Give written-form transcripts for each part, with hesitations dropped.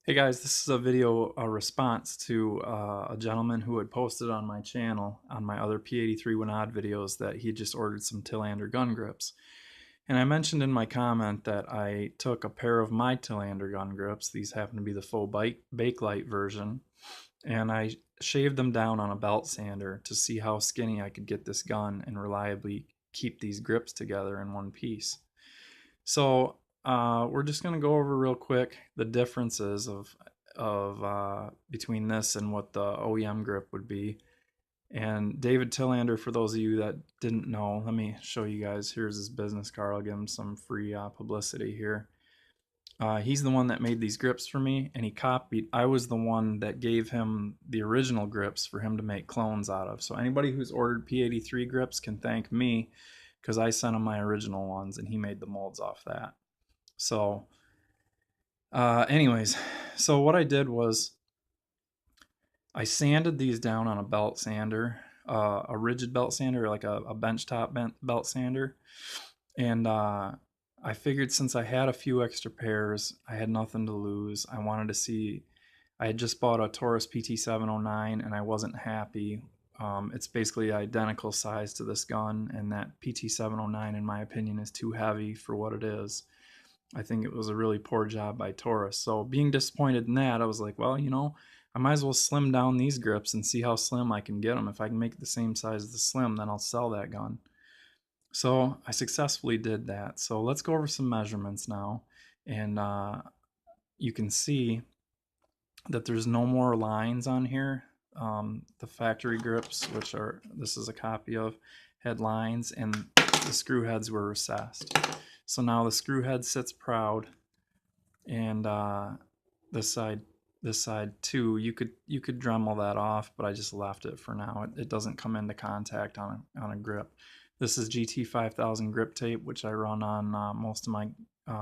Hey guys, this is a response to a gentleman who had posted on my channel on my other P83 Wanad videos that he just ordered some Tillander gun grips. And I mentioned in my comment that I took a pair of my Tillander gun grips, these happen to be the full Bakelite version, and I shaved them down on a belt sander to see how skinny I could get this gun and reliably keep these grips together in one piece. So we're just going to go over real quick the differences of between this and what the OEM grip would be. And David Tillander, for those of you that didn't know, let me show you guys. Here's his business card. I'll give him some free publicity here. He's the one that made these grips for me, and he copied. I was the one that gave him the original grips for him to make clones out of. So anybody who's ordered P83 grips can thank me because I sent him my original ones, and he made the molds off that. So, anyways, so what I did was I sanded these down on a belt sander, a rigid belt sander, like a benchtop belt sander, and I figured since I had a few extra pairs, I had nothing to lose. I wanted to see. I had just bought a Taurus PT709 and I wasn't happy. It's basically identical size to this gun, and that PT709, in my opinion, is too heavy for what it is. I think it was a really poor job by Taurus. So being disappointed in that, I was like, well, I might as well slim down these grips and see how slim I can get them. If I can make it the same size as the slim, then I'll sell that gun. So I successfully did that. So let's go over some measurements now. And you can see that there's no more lines on here. The factory grips, which this is a copy of, had lines, and the screw heads were recessed. So now the screw head sits proud, and this side too. You could Dremel that off, but I just left it for now. It doesn't come into contact on a grip. This is GT 5000 grip tape, which I run on most of my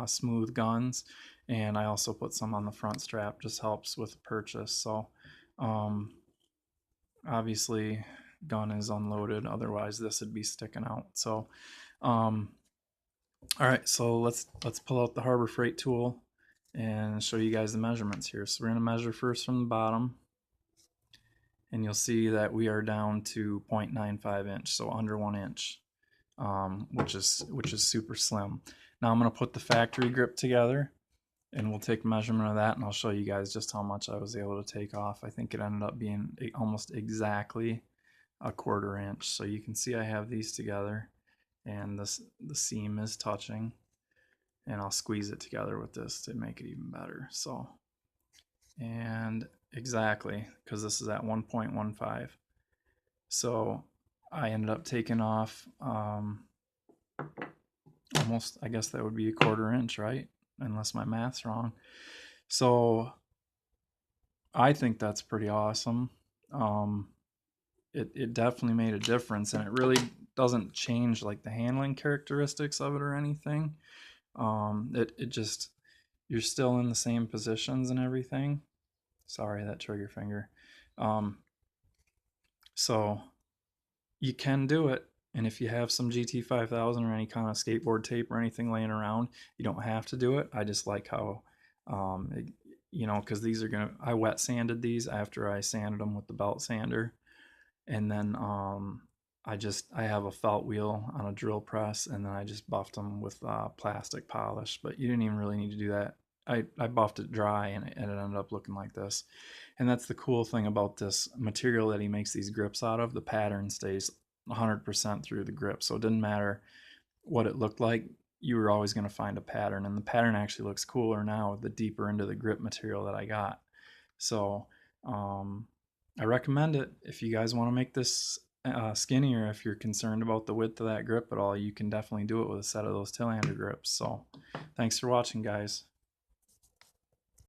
smooth guns, and I also put some on the front strap. Just helps with the purchase. So obviously gun is unloaded, otherwise this would be sticking out. So all right, so let's pull out the Harbor Freight tool and show you guys the measurements here. So we're going to measure first from the bottom, and you'll see that we are down to 0.95 inch, so under 1 inch, which is super slim. Now I'm going to put the factory grip together, and we'll take measurement of that, and I'll show you guys just how much I was able to take off. I think it ended up being almost exactly a 1/4 inch. So you can see I have these together, and the seam is touching, and I'll squeeze it together with this to make it even better. So, and exactly, because this is at 1.15. So I ended up taking off almost, I guess that would be a 1/4 inch, right? Unless my math's wrong. So I think that's pretty awesome. It definitely made a difference, and it really doesn't change like the handling characteristics of it or anything. It just, you're still in the same positions and everything. Sorry, that trigger finger. So you can do it. And if you have some GT 5000 or any kind of skateboard tape or anything laying around, you don't have to do it. I just like how, because these are I wet sanded these after I sanded them with the belt sander. And then I have a felt wheel on a drill press, and then I just buffed them with plastic polish. But you didn't even really need to do that. I buffed it dry, and it ended up looking like this. And that's the cool thing about this material that he makes these grips out of. The pattern stays 100% through the grip, so it didn't matter what it looked like. You were always going to find a pattern, and the pattern actually looks cooler now the deeper into the grip material that I got. So I recommend it. If you guys want to make this skinnier, if you're concerned about the width of that grip at all, you can definitely do it with a set of those Tillander grips. So thanks for watching, guys.